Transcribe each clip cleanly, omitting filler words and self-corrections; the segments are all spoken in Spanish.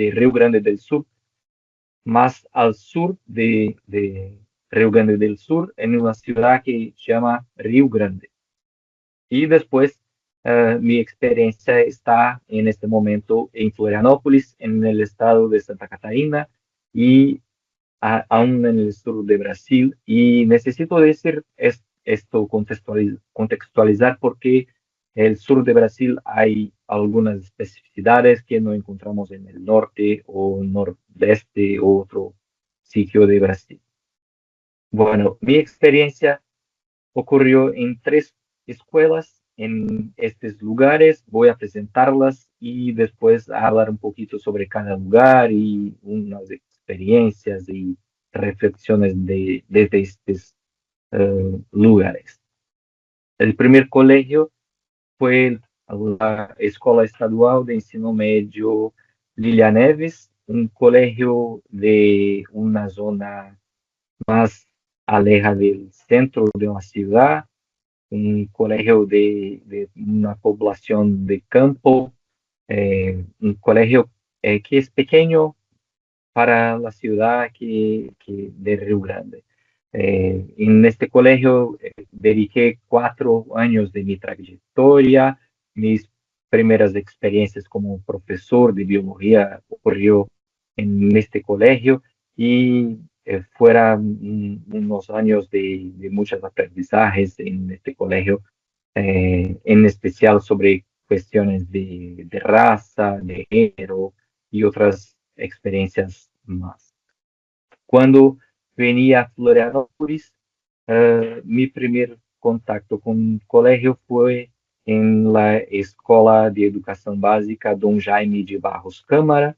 de Río Grande del Sur, más al sur de Río Grande del Sur, en una ciudad que se llama Río Grande. Y después mi experiencia está en este momento en Florianópolis, en el estado de Santa Catarina y aún en el sur de Brasil. Y necesito decir esto, contextualizar porque el sur de Brasil hay algunas especificidades que no encontramos en el norte o nordeste o otro sitio de Brasil. Bueno, mi experiencia ocurrió en tres escuelas en estos lugares. Voy a presentarlas y después a hablar un poquito sobre cada lugar y unas experiencias y reflexiones desde estos lugares. El primer colegio fue la Escola Estadual de Ensino Médio Lilia Neves, un colegio de una zona más aleja del centro de una ciudad, un colegio de una población de campo, un colegio que es pequeño para la ciudad de Río Grande. En este colegio dediqué 4 años de mi trayectoria. Mis primeras experiencias como profesor de biología ocurrió en este colegio y fueron unos años de muchos aprendizajes en este colegio, en especial sobre cuestiones de raza, de género y otras experiencias más. Cuando venía a Florianópolis, mi primer contacto con un colegio fue en la Escola de Educación Básica Don Jaime de Barros Câmara,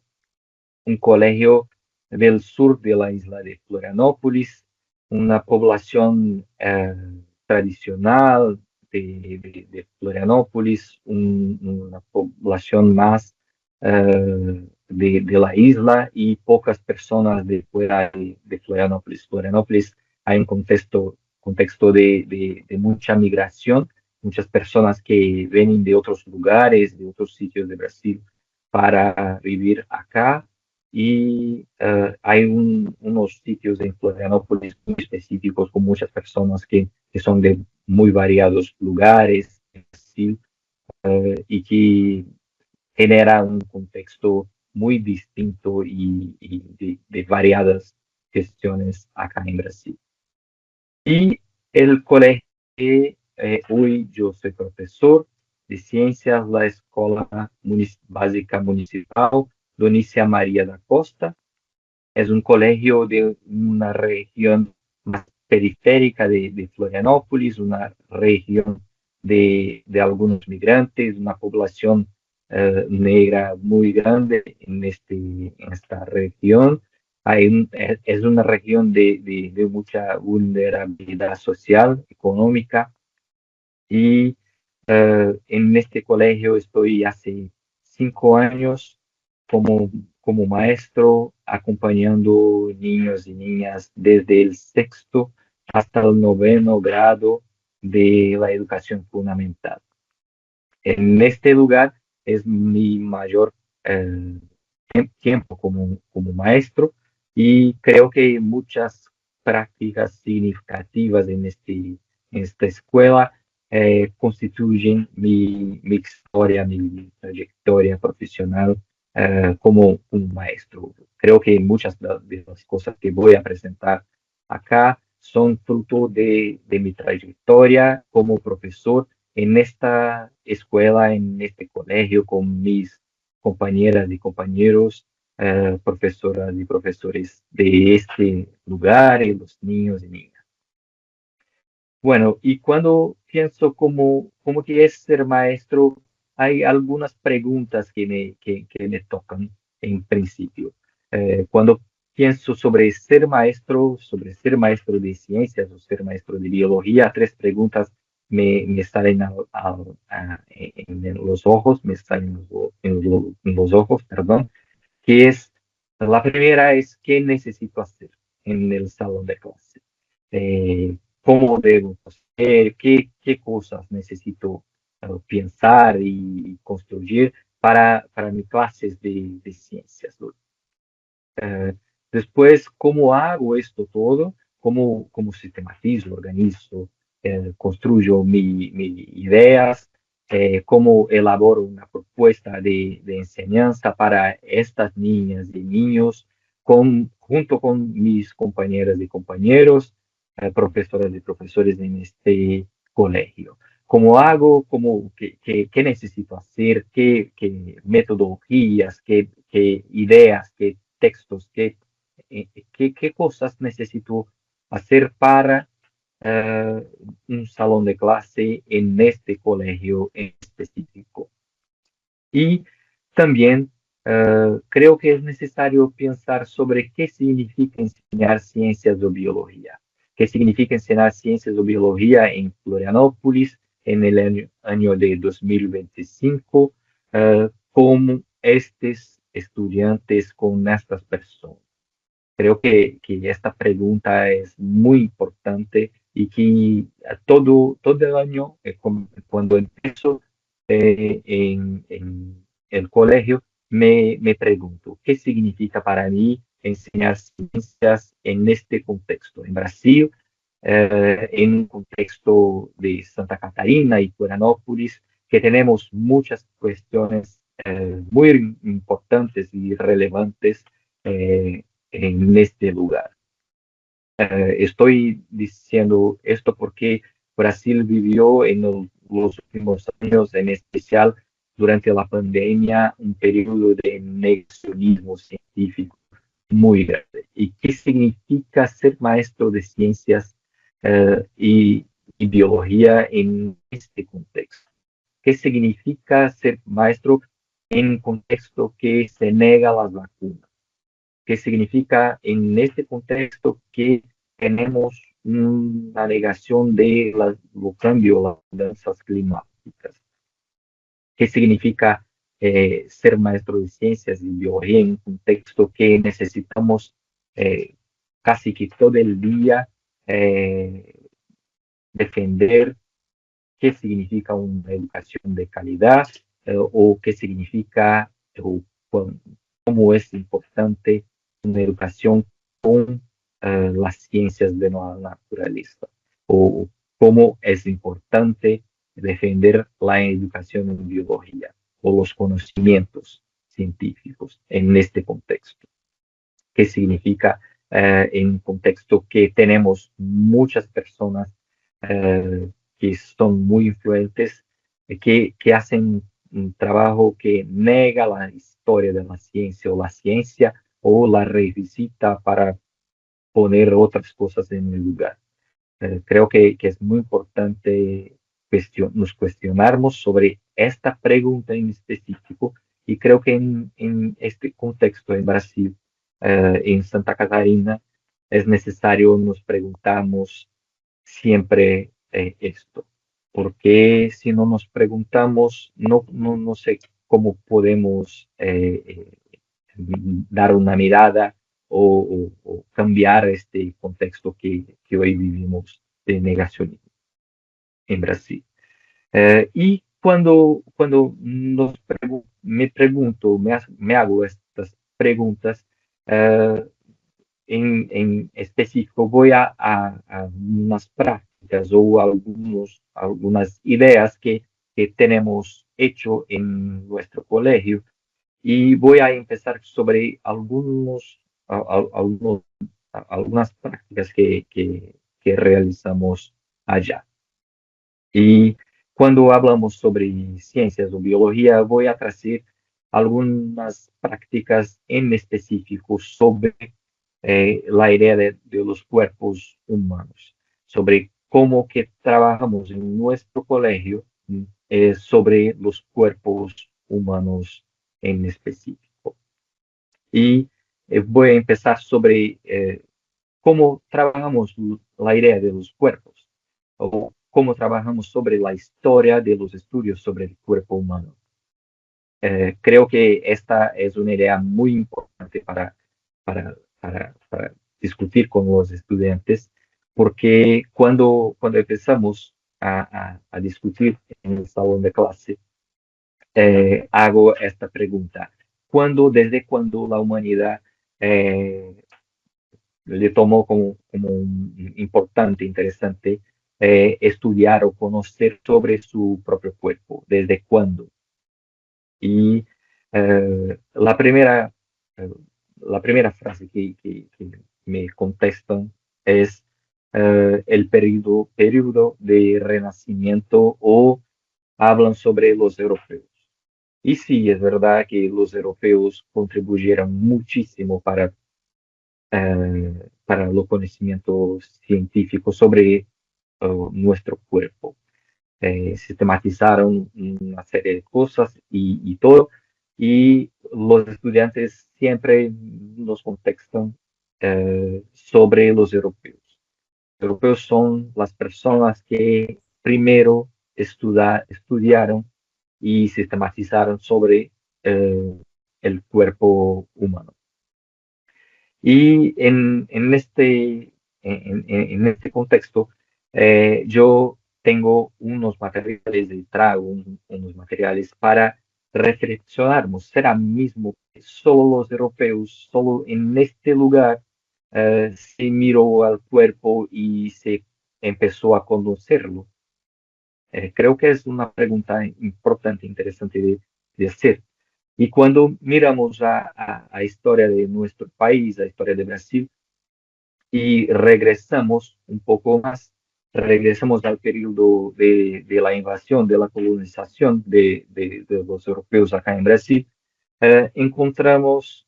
un colegio del sur de la isla de Florianópolis, una población tradicional de Florianópolis, una población más de la isla y pocas personas de fuera de Florianópolis. Florianópolis hay un contexto de mucha migración, muchas personas que vienen de otros lugares, de otros sitios de Brasil para vivir acá y hay unos sitios en Florianópolis muy específicos con muchas personas que son de muy variados lugares en Brasil, y que genera un contexto muy distinto y de variadas cuestiones acá en Brasil. Y el colegio, hoy yo soy profesor de ciencias, la Escola Básica Municipal Donícia María da Costa. Es un colegio de una región más periférica de Florianópolis, una región de algunos migrantes, una población negra muy grande en esta región. Es una región de mucha vulnerabilidad social, económica, y en este colegio estoy hace 5 años como maestro, acompañando niños y niñas desde el sexto hasta el noveno grado de la educación fundamental. En este lugar es mi mayor eh, tiempo como maestro y creo que muchas prácticas significativas en esta escuela constituyen mi historia, mi trayectoria profesional como un maestro. Creo que muchas de las cosas que voy a presentar acá son fruto de mi trayectoria como profesor en esta escuela, en este colegio, con mis compañeras y compañeros, profesoras y profesores de este lugar, y los niños y niñas. Bueno, y cuando pienso cómo que es ser maestro, hay algunas preguntas que me tocan en principio. Cuando pienso sobre ser maestro de ciencias o ser maestro de biología, tres preguntas me salen en los ojos, me salen en los ojos, perdón, que es, la primera es, ¿qué necesito hacer en el salón de clase? ¿Cómo debo hacer? ¿Qué cosas necesito pensar y construir para mis clases de ciencias? Eh, Después, ¿cómo hago esto todo? ¿Cómo sistematizo, organizo, construyo mis ideas? ¿Cómo elaboro una propuesta de enseñanza para estas niñas y niños junto con mis compañeras y compañeros, profesoras y profesores en este colegio? ¿Cómo hago? ¿Qué necesito hacer? ¿Qué metodologías? ¿Qué ideas? ¿Qué textos? ¿Qué cosas necesito hacer para eh, un salón de clase en este colegio en específico? Y también creo que es necesario pensar sobre qué significa enseñar ciencias o biología. ¿Qué significa enseñar ciencias o biología en Florianópolis en el año de 2025 con estos estudiantes, con estas personas? Creo que esta pregunta es muy importante y que todo el año, cuando empiezo en el colegio, me pregunto, ¿qué significa para mí enseñar ciencias en este contexto? En Brasil, en un contexto de Santa Catarina y Florianópolis, que tenemos muchas cuestiones muy importantes y relevantes en este lugar. Estoy diciendo esto porque Brasil vivió en los últimos años, en especial durante la pandemia, un periodo de negacionismo científico muy grande. ¿Y qué significa ser maestro de ciencias y biología en este contexto? ¿Qué significa ser maestro en un contexto que se nega las vacunas? ¿Qué significa en este contexto que tenemos una negación de los cambios, las mudanzas climáticas? ¿Qué significa ser maestro de ciencias y biología en un contexto que necesitamos eh, casi que todo el día eh, defender qué significa una educación de calidad o qué significa o cómo es importante una educación con las ciencias de la naturaleza o cómo es importante defender la educación en biología o los conocimientos científicos en este contexto. ¿Qué significa en un contexto que tenemos muchas personas que son muy influentes, que hacen un trabajo que nega la historia de la ciencia o la revisita para poner otras cosas en el lugar? Creo que es muy importante nos cuestionarmos sobre esta pregunta en específico y creo que en este contexto en Brasil, en Santa Catarina, es necesario nos preguntamos siempre esto. Porque si no nos preguntamos, no sé cómo podemos dar una mirada o cambiar este contexto que hoy vivimos de negacionismo en Brasil. Y cuando me pregunto, me hago estas preguntas, eh, en específico voy a unas prácticas o algunas ideas que tenemos hecho en nuestro colegio y voy a empezar sobre algunas prácticas que realizamos allá. Y cuando hablamos sobre ciencias o biología, voy a traer algunas prácticas en específico sobre la idea de los cuerpos humanos, sobre cómo que trabajamos en nuestro colegio sobre los cuerpos humanos en específico. Y voy a empezar sobre cómo trabajamos la idea de los cuerpos o cómo trabajamos sobre la historia de los estudios sobre el cuerpo humano. Creo que esta es una idea muy importante para discutir con los estudiantes, porque cuando empezamos a discutir en el salón de clase, hago esta pregunta. ¿Desde cuándo la humanidad eh, le tomó como importante, interesante, estudiar o conocer sobre su propio cuerpo, desde cuándo. Y la eh, la primera frase que me contestan es el periodo de renacimiento o hablan sobre los europeos. Y sí, es verdad que los europeos contribuyeron muchísimo para el conocimiento científico sobre nuestro cuerpo. Sistematizaron una serie de cosas y todo, y los estudiantes siempre nos contestan sobre los europeos. Los europeos son las personas que primero estudiaron y sistematizaron sobre eh, el cuerpo humano. Y en este contexto, yo tengo unos materiales de trago, unos materiales para reflexionarnos. ¿Será mismo que solo los europeos, solo en este lugar, se miró al cuerpo y se empezó a conocerlo? Creo que es una pregunta importante, interesante de hacer. Y cuando miramos a historia de nuestro país, a historia de Brasil, y regresamos un poco más, regresamos al periodo de la invasión, de la colonización de los europeos acá en Brasil, encontramos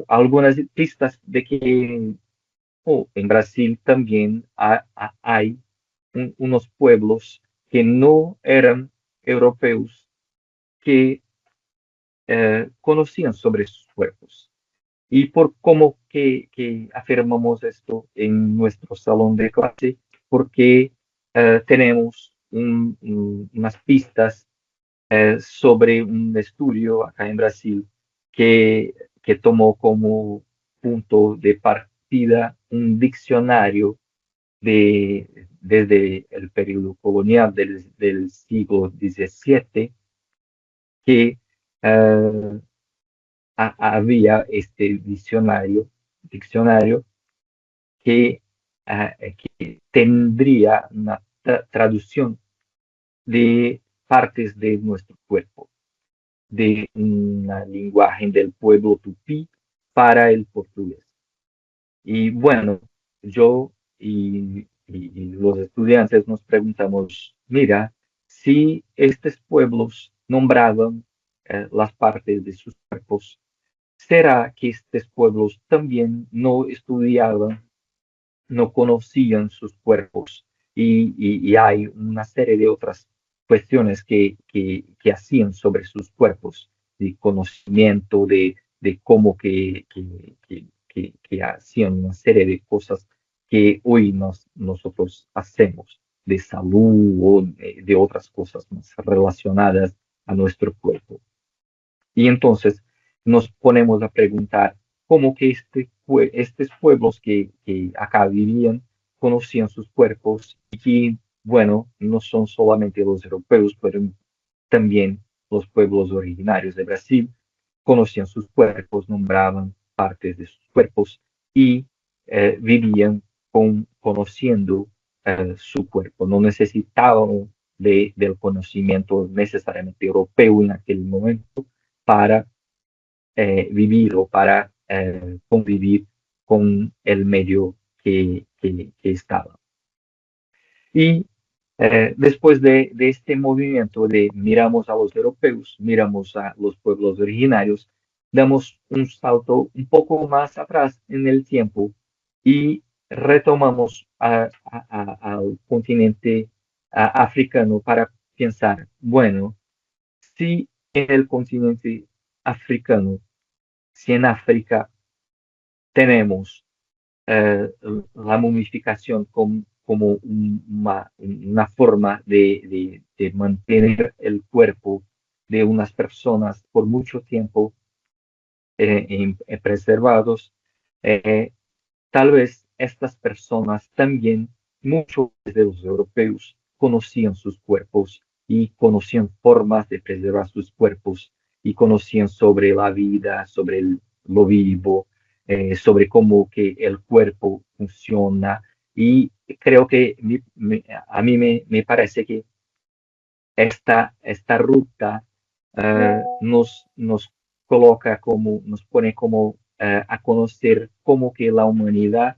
algunas pistas de que en Brasil también hay unos pueblos que no eran europeos que conocían sobre sus cuerpos. Y por cómo que afirmamos esto en nuestro salón de clase, porque tenemos unas pistas sobre un estudio acá en Brasil que tomó como punto de partida un diccionario desde el periodo colonial del siglo XVII, que eh, había este diccionario que, que tendría una traducción de partes de nuestro cuerpo, de una lenguaje del pueblo tupí para el portugués. Y bueno, yo y los estudiantes nos preguntamos, mira, si estos pueblos nombraban las partes de sus cuerpos, ¿será que estos pueblos también no estudiaban, no conocían sus cuerpos? Y hay una serie de otras cuestiones que hacían sobre sus cuerpos, de conocimiento, de cómo que hacían una serie de cosas que hoy nosotros hacemos, de salud o de otras cosas más relacionadas a nuestro cuerpo. Y entonces nos ponemos a preguntar cómo que estos pueblos que acá vivían conocían sus cuerpos y que, bueno, no son solamente los europeos, pero también los pueblos originarios de Brasil conocían sus cuerpos, nombraban partes de sus cuerpos y vivían conociendo su cuerpo. No necesitaban del conocimiento necesariamente europeo en aquel momento para vivir o para convivir con el medio que estaba. Y después de este movimiento de miramos a los europeos, miramos a los pueblos originarios, damos un salto un poco más atrás en el tiempo y retomamos al continente africano para pensar, bueno, si en el continente africano, si en África tenemos la momificación como una forma de mantener el cuerpo de unas personas por mucho tiempo preservados, eh, tal vez estas personas también, muchos de los europeos, conocían sus cuerpos y conocían formas de preservar sus cuerpos y conocían sobre la vida, sobre lo vivo, sobre cómo que el cuerpo funciona. Y creo que a mí me parece que esta ruta nos coloca como, nos pone como a conocer cómo que la humanidad,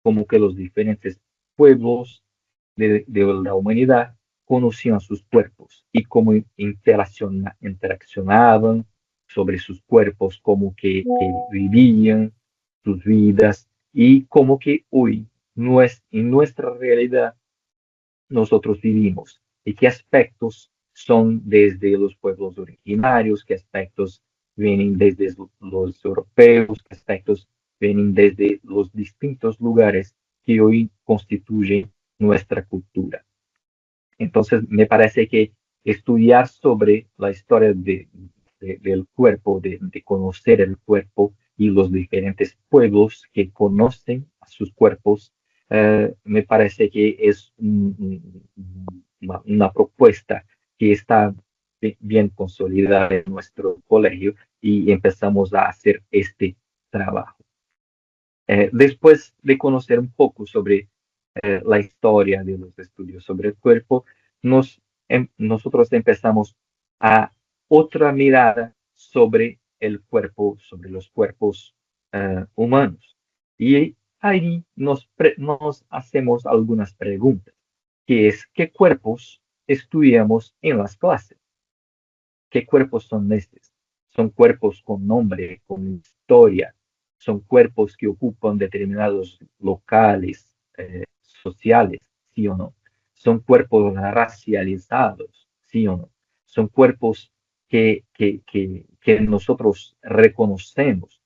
cómo que los diferentes pueblos de la humanidad conocían sus cuerpos y cómo interaccionaban sobre sus cuerpos, cómo que vivían sus vidas y cómo que hoy en nuestra realidad nosotros vivimos y qué aspectos son desde los pueblos originarios, qué aspectos vienen desde los europeos, qué aspectos vienen desde los distintos lugares que hoy constituyen nuestra cultura. Entonces, me parece que estudiar sobre la historia del cuerpo, de conocer el cuerpo y los diferentes pueblos que conocen a sus cuerpos, me parece que es una propuesta que está bien consolidada en nuestro colegio y empezamos a hacer este trabajo. Después de conocer un poco sobre la historia de los estudios sobre el cuerpo, nosotros empezamos a otra mirada sobre el cuerpo, sobre los cuerpos humanos. Y ahí nos hacemos algunas preguntas, que es, ¿qué cuerpos estudiamos en las clases? ¿Qué cuerpos son estos? Son cuerpos con nombre, con historia, son cuerpos que ocupan determinados locales sociales, ¿sí o no? Son cuerpos racializados, ¿sí o no? Son cuerpos que nosotros reconocemos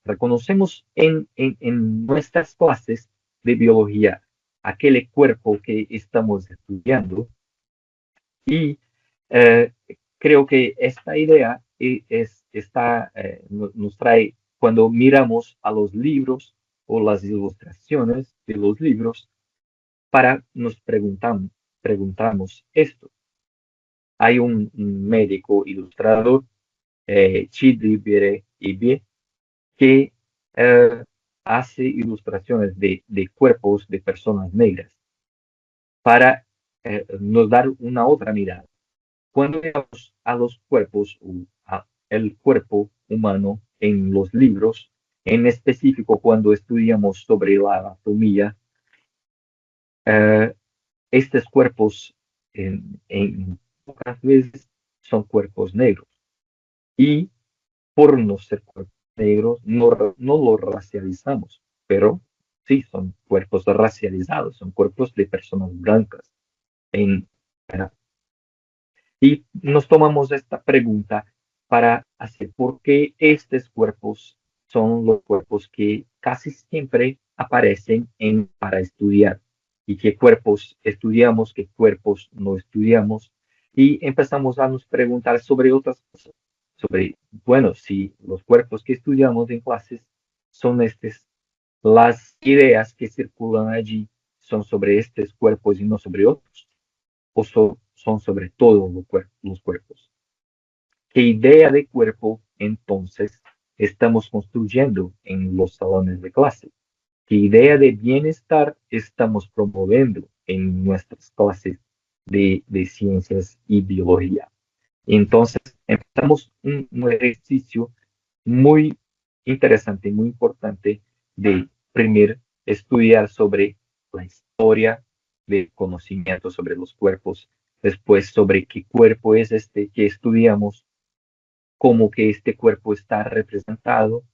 en nuestras clases de biología, aquel cuerpo que estamos estudiando y creo que esta idea nos trae cuando miramos a los libros o las ilustraciones de los libros para nos preguntamos esto. Hay un médico ilustrador, Chidibere Ibie, que hace ilustraciones de cuerpos de personas negras para nos dar una otra mirada. Cuando vemos a los cuerpos, el cuerpo humano en los libros, en específico cuando estudiamos sobre la anatomía, eh, estos cuerpos en pocas veces son cuerpos negros. Y por no ser cuerpos negros, no los racializamos, pero sí son cuerpos racializados, son cuerpos de personas blancas. En, Y nos tomamos esta pregunta para hacer por qué estos cuerpos son los cuerpos que casi siempre aparecen para estudiar y qué cuerpos estudiamos, qué cuerpos no estudiamos. Y empezamos a nos preguntar sobre otras cosas, sobre, bueno, si los cuerpos que estudiamos en clases son estos, las ideas que circulan allí son sobre estos cuerpos y no sobre otros o son sobre todo los cuerpos. ¿Qué idea de cuerpo entonces estamos construyendo en los salones de clase? ¿Qué idea de bienestar estamos promoviendo en nuestras clases de ciencias y biología? Entonces, empezamos un ejercicio muy interesante, muy importante de primero estudiar sobre la historia del conocimiento sobre los cuerpos, después sobre qué cuerpo es este que estudiamos, cómo que este cuerpo está representado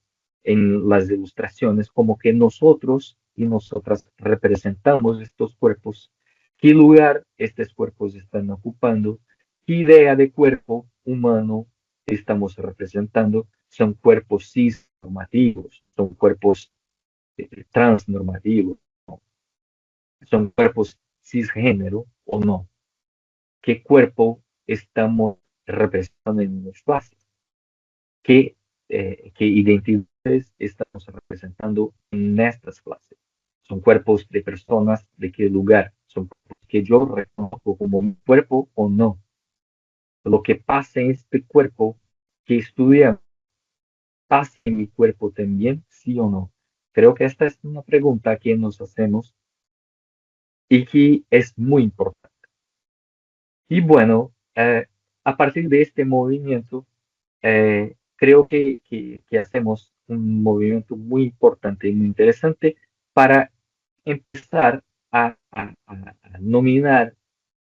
en las ilustraciones, como que nosotros y nosotras representamos estos cuerpos, qué lugar estos cuerpos están ocupando, qué idea de cuerpo humano estamos representando, son cuerpos cisnormativos, son cuerpos transnormativos, ¿no? Son cuerpos cisgénero o no, qué cuerpo estamos representando en los clases, qué identidades estamos representando en estas clases. Son cuerpos de personas de qué lugar, son cuerpos que yo reconozco como mi cuerpo o no. Lo que pasa en este cuerpo que estudiamos pasa en mi cuerpo también, sí o no? Creo que esta es una pregunta que nos hacemos y que es muy importante. Y bueno, a partir de este movimiento, creo que hacemos un movimiento muy importante y muy interesante para empezar a nominar,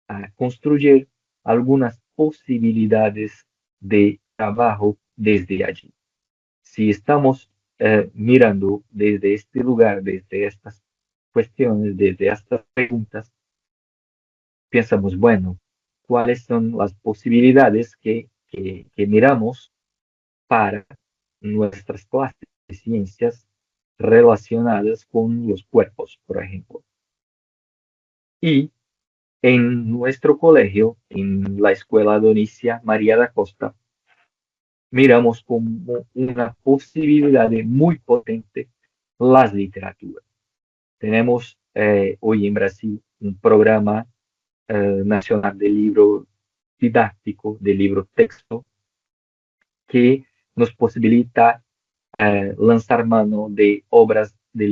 a construir algunas posibilidades de trabajo desde allí. Si estamos mirando desde este lugar, desde estas cuestiones, desde estas preguntas, pensamos, bueno, ¿cuáles son las posibilidades que miramos para nuestras clases de ciencias relacionadas con los cuerpos, por ejemplo? Y en nuestro colegio, en la Escuela Donicia María da Costa, miramos como una posibilidad muy potente las literaturas. Tenemos hoy en Brasil un programa nacional de libro didáctico, de libro texto, que nos posibilita lanzar mano de obras de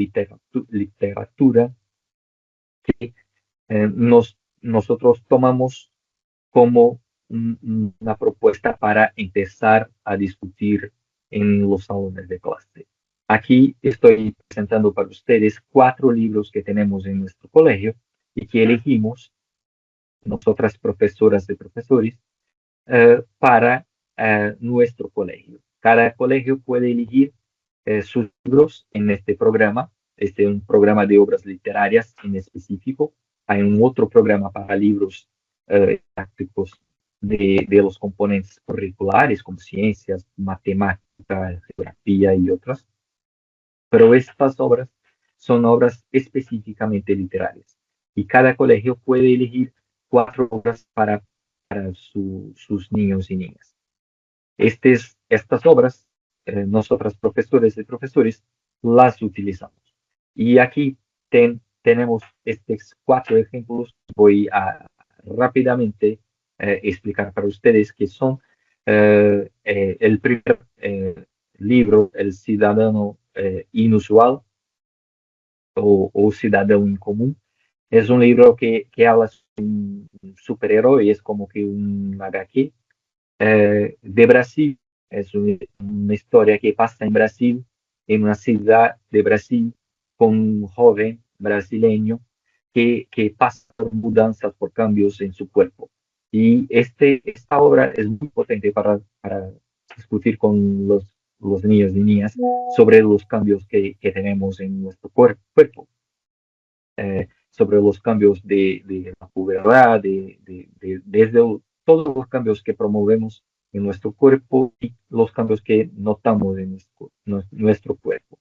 literatura que nosotros tomamos como una propuesta para empezar a discutir en los salones de clase. Aquí estoy presentando para ustedes 4 libros que tenemos en nuestro colegio y que elegimos nosotras profesoras y profesores para nuestro colegio. Cada colegio puede elegir sus libros en este programa. Este es un programa de obras literarias en específico. Hay un otro programa para libros prácticos de los componentes curriculares, como ciencias, matemática, geografía y otras. Pero estas obras son obras específicamente literarias. Y cada colegio puede elegir 4 obras para sus niños y niñas. Estas obras, nosotras profesores y profesores, las utilizamos. Y aquí tenemos estos 4 ejemplos. Voy a rápidamente explicar para ustedes que son el primer libro, El Ciudadano Inusual o Ciudadano Incomún. Es un libro que habla sobre un superhéroe, es como que un HQ de Brasil. Es una historia que pasa en Brasil, en una ciudad de Brasil, con un joven brasileño que pasa por mudanzas, por cambios en su cuerpo. Y esta obra es muy potente para discutir con los niños y niñas sobre los cambios que tenemos en nuestro cuerpo, sobre los cambios de la pubertad, desde todos los cambios que promovemos en nuestro cuerpo y los cambios que notamos en nuestro cuerpo.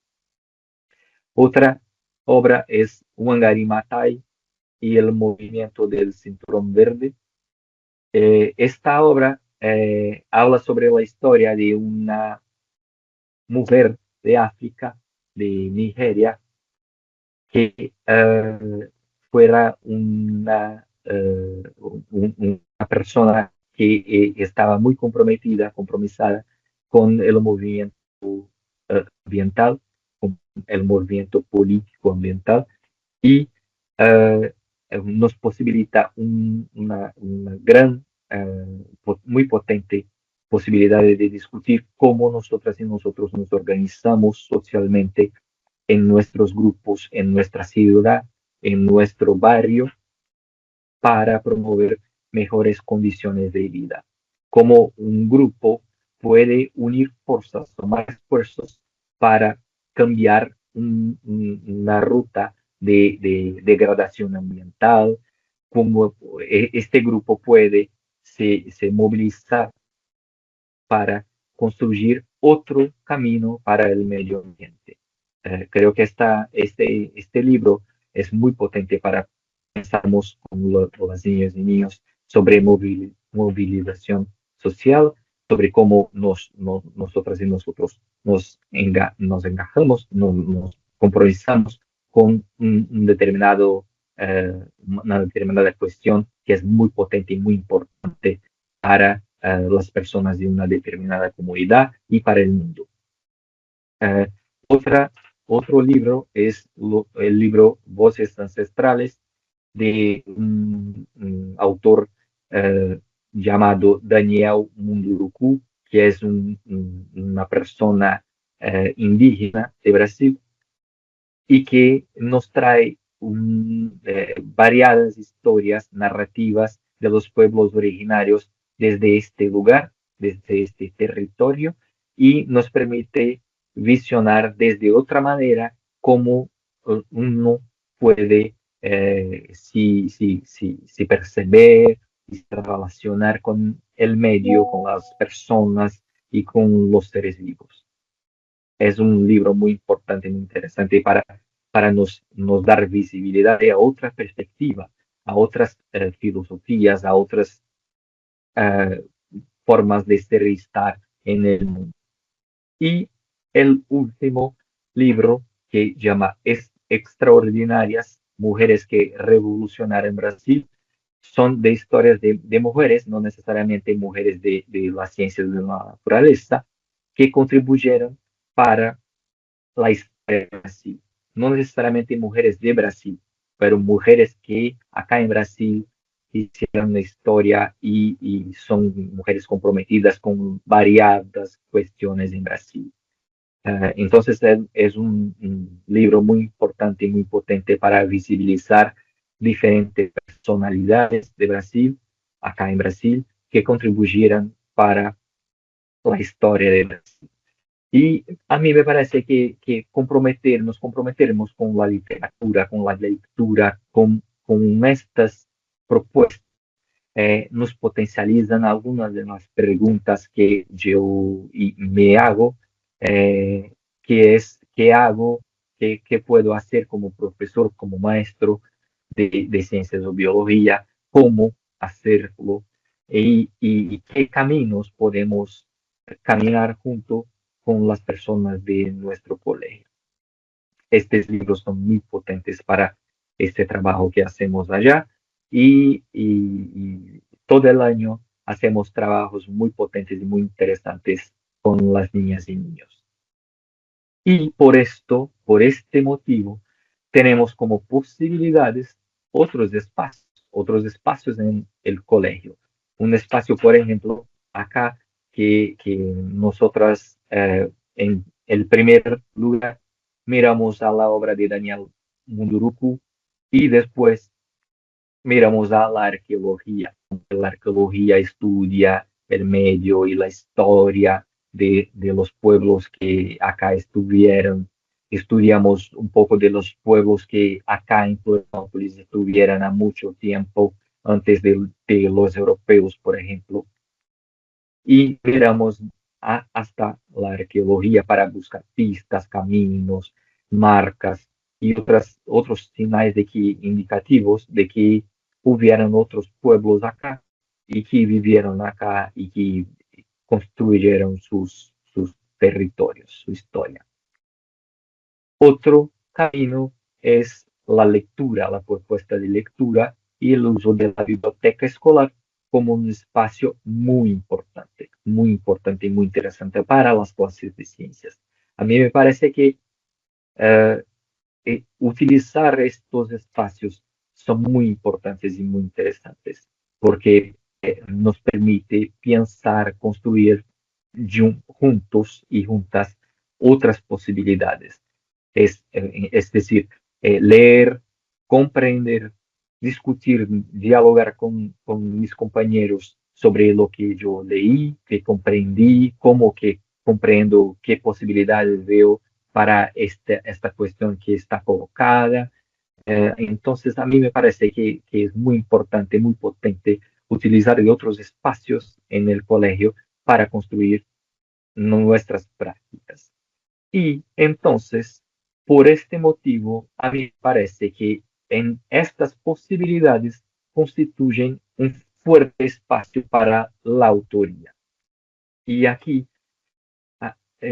Otra obra es Wangari Maathai y el movimiento del cinturón verde. Esta obra habla sobre la historia de una mujer de África, de Nigeria, que fuera una persona que estaba muy compromisada con el movimiento ambiental, con el movimiento político ambiental y eh, nos posibilita una gran, muy potente posibilidad de discutir cómo nosotras y nosotros nos organizamos socialmente en nuestros grupos, en nuestra ciudad, en nuestro barrio, para promover mejores condiciones de vida. Como un grupo puede unir fuerzas, tomar esfuerzos para cambiar una ruta de degradación ambiental, como este grupo puede se movilizar para construir otro camino para el medio ambiente. Creo que este libro es muy potente para pensarmos con las niñas y niños sobre movilización social, sobre cómo nosotras y nosotros nos engajamos, nos compromisamos con una determinada cuestión que es muy potente y muy importante para las personas de una determinada comunidad y para el mundo. Eh, otra, otro libro es el libro Voces Ancestrales de un autor eh, llamado Daniel Munduruku, que es una persona indígena de Brasil y que nos trae variadas historias narrativas de los pueblos originarios desde este lugar, desde este territorio, y nos permite visionar desde otra manera cómo uno puede si perceber y se relacionar con el medio, con las personas y con los seres vivos. Es un libro muy importante, muy interesante para nos dar visibilidad a otra perspectiva, a otras filosofías, a otras eh, formas de ser y estar en el mundo. Y el último libro que llama Extraordinarias Mujeres que Revolucionaron Brasil, son de historias de mujeres, no necesariamente mujeres de las ciencias de la naturaleza, que contribuyeron para la historia de Brasil. No necesariamente mujeres de Brasil, pero mujeres que acá en Brasil hicieron la historia y son mujeres comprometidas con variadas cuestiones en Brasil. Entonces es un libro muy importante y muy potente para visibilizar diferentes personalidades de Brasil, acá en Brasil, que contribuyeron para la historia de Brasil. Y a mí me parece que nos comprometernos con la literatura, con la lectura, con estas propuestas, nos potencializan algunas de las preguntas que yo me hago, qué hago, qué puedo hacer como profesor, como maestro de ciencias o biología, cómo hacerlo y qué caminos podemos caminar junto con las personas de nuestro colegio. Estos libros son muy potentes para este trabajo que hacemos allá y todo el año hacemos trabajos muy potentes y muy interesantes con las niñas y niños. Y por este motivo, tenemos como posibilidades otros espacios en el colegio. Un espacio, por ejemplo, acá que nosotras en el primer lugar miramos a la obra de Daniel Munduruku y después miramos a la arqueología. La arqueología estudia el medio y la historia de los pueblos que acá estuvieron. Estudiamos un poco de los pueblos que acá en Florianópolis estuvieron a mucho tiempo antes de los europeos, por ejemplo. Y miramos hasta la arqueología para buscar pistas, caminos, marcas y otros señales indicativos de que hubieran otros pueblos acá y que vivieron acá y que construyeron sus territorios, su historia. Otro camino es la lectura, la propuesta de lectura y el uso de la biblioteca escolar como un espacio muy importante y muy interesante para las clases de ciencias. A mí me parece que eh, utilizar estos espacios son muy importantes y muy interesantes porque nos permite pensar, construir juntos y juntas otras posibilidades. Es decir, leer, comprender, discutir, dialogar con mis compañeros sobre lo que yo leí, que comprendí, cómo que comprendo, qué posibilidades veo para esta cuestión que está colocada. Entonces, a mí me parece que es muy importante, muy potente utilizar de otros espacios en el colegio para construir nuestras prácticas. Y entonces, por este motivo, a mí me parece que en estas posibilidades constituyen un fuerte espacio para la autoría. Y aquí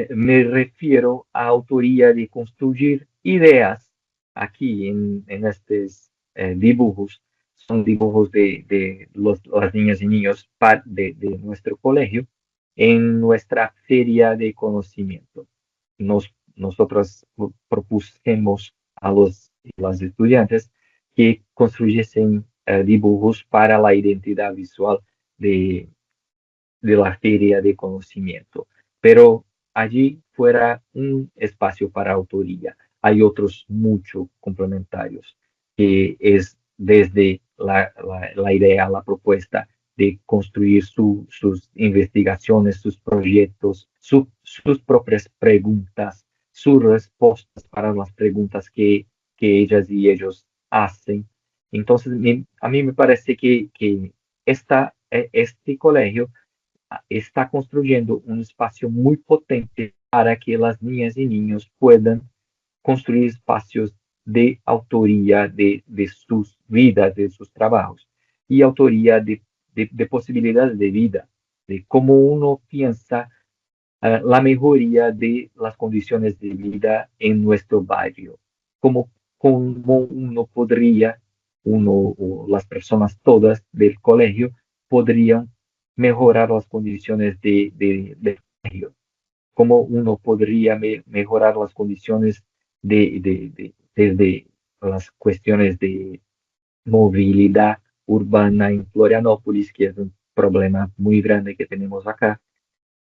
me refiero a autoría de construir ideas. Aquí en estos dibujos, son dibujos de las niñas y niños de nuestro colegio en nuestra feria de conocimiento. Nos nosotros propusimos a los estudiantes que construyesen dibujos para la identidad visual de, de la feria de conocimiento, pero allí fuera un espacio para autoría. Hay otros muchos complementarios, que es desde la idea, la propuesta de construir sus investigaciones, sus proyectos, sus propias preguntas, sus respuestas para las preguntas que ellas y ellos hacen. Entonces, a mí me parece que este colegio está construyendo un espacio muy potente para que las niñas y niños puedan construir espacios de autoría de sus vidas, de sus trabajos, y autoría de posibilidades de vida, de cómo uno piensa la mejoría de las condiciones de vida en nuestro barrio, cómo uno podría, uno o las personas todas del colegio podrían mejorar las condiciones del colegio, cómo uno podría mejorar las condiciones desde las cuestiones de movilidad urbana en Florianópolis, que es un problema muy grande que tenemos acá,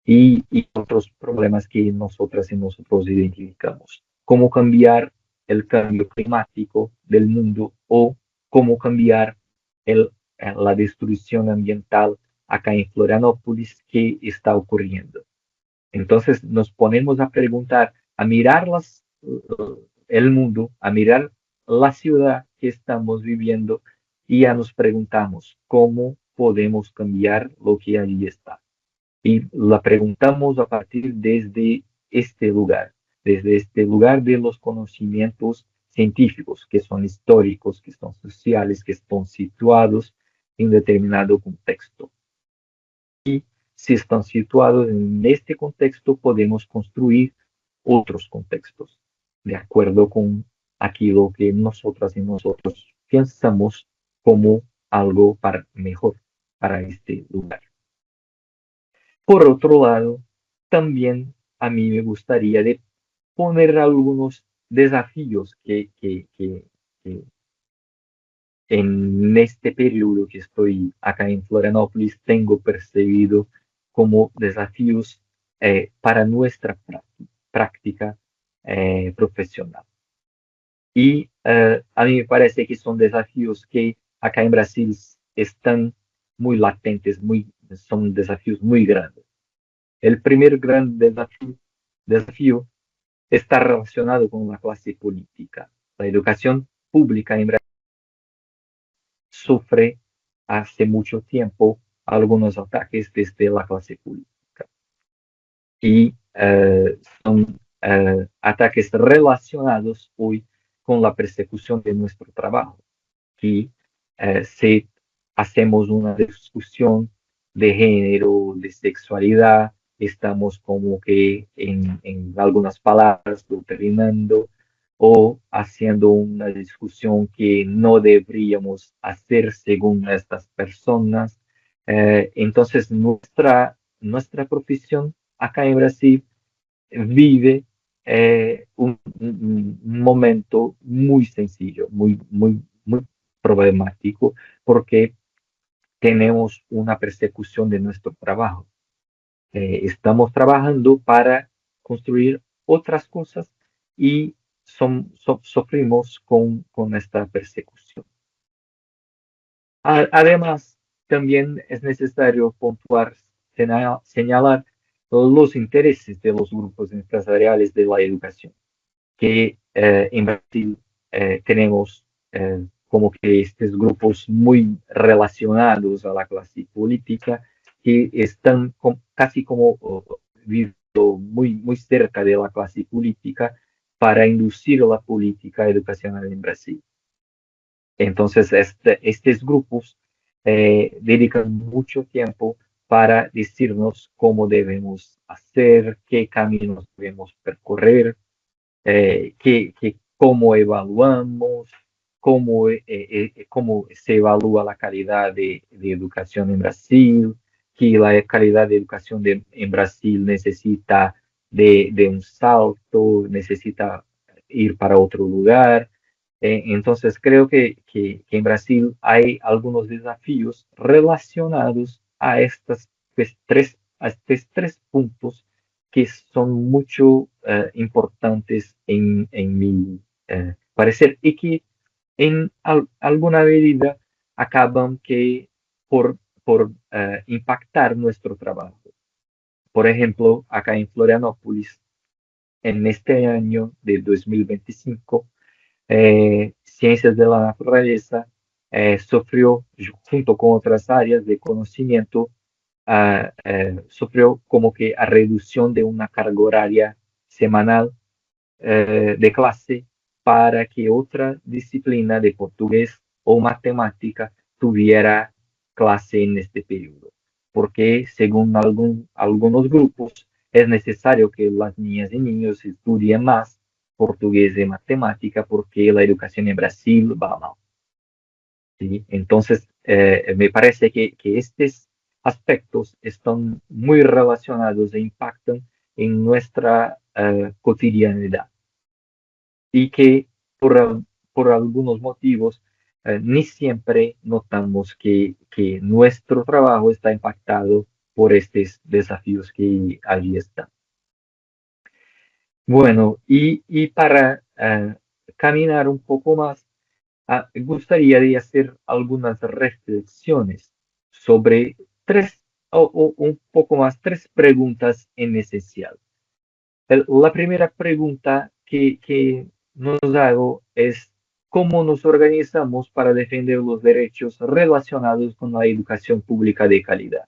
y otros problemas que nosotras y nosotros identificamos. Cómo cambiar el cambio climático del mundo o cómo cambiar la destrucción ambiental acá en Florianópolis que está ocurriendo. Entonces nos ponemos a preguntar, a mirar el mundo, a mirar la ciudad que estamos viviendo y ya nos preguntamos cómo podemos cambiar lo que allí está. Y la preguntamos a partir desde este lugar de los conocimientos científicos, que son históricos, que son sociales, que están situados en determinado contexto. Si están situados en este contexto, podemos construir otros contextos, de acuerdo con aquello que nosotras y nosotros pensamos como algo para mejor para este lugar. Por otro lado, también a mí me gustaría de poner algunos desafíos que en este periodo que estoy acá en Florianópolis tengo percibido como desafíos para nuestra práctica profesional. Y a mí me parece que son desafíos que acá en Brasil están muy latentes, son desafíos muy grandes. El primer gran desafío está relacionado con la clase política. La educación pública en Brasil sufre hace mucho tiempo algunos ataques desde la clase política. Y son ataques relacionados hoy con la persecución de nuestro trabajo. Y si hacemos una discusión de género, de sexualidad, estamos como que en algunas palabras doktrinando o haciendo una discusión que no deberíamos hacer según estas personas. Entonces, nuestra profesión acá en Brasil vive un momento muy sencillo, muy problemático, porque tenemos una persecución de nuestro trabajo. Estamos trabajando para construir otras cosas y sufrimos con esta persecución. Además, también es necesario puntuar, señalar los intereses de los grupos empresariales de la educación, que en Brasil tenemos como que estos grupos muy relacionados a la clase política, que están casi como viviendo muy cerca de la clase política para inducir la política educacional en Brasil. Entonces, estos grupos dedican mucho tiempo para decirnos cómo debemos hacer, qué caminos debemos percorrer, cómo evaluamos, cómo se evalúa la calidad de educación en Brasil, que la calidad de educación en Brasil necesita de un salto, necesita ir para otro lugar. Entonces, creo que en Brasil hay algunos desafíos relacionados a estos tres puntos que son mucho importantes en mi parecer y que en alguna medida acaban que por impactar nuestro trabajo. Por ejemplo, acá en Florianópolis, en este año de 2025, Ciencias de la Naturaleza sufrió, junto con otras áreas de conocimiento, sufrió como que a reducción de una carga horaria semanal de clase para que otra disciplina de portugués o matemática tuviera clase en este periodo. Porque según algunos grupos es necesario que las niñas y niños estudien más portugués y matemática porque la educación en Brasil va mal. ¿Sí? Entonces, me parece que estos aspectos están muy relacionados e impactan en nuestra cotidianidad y que por algunos motivos ni siempre notamos que nuestro trabajo está impactado por estos desafíos que allí están. Bueno, y para caminar un poco más, gustaría de hacer algunas reflexiones sobre o un poco más, tres preguntas en esencial. La primera pregunta que nos hago es cómo nos organizamos para defender los derechos relacionados con la educación pública de calidad.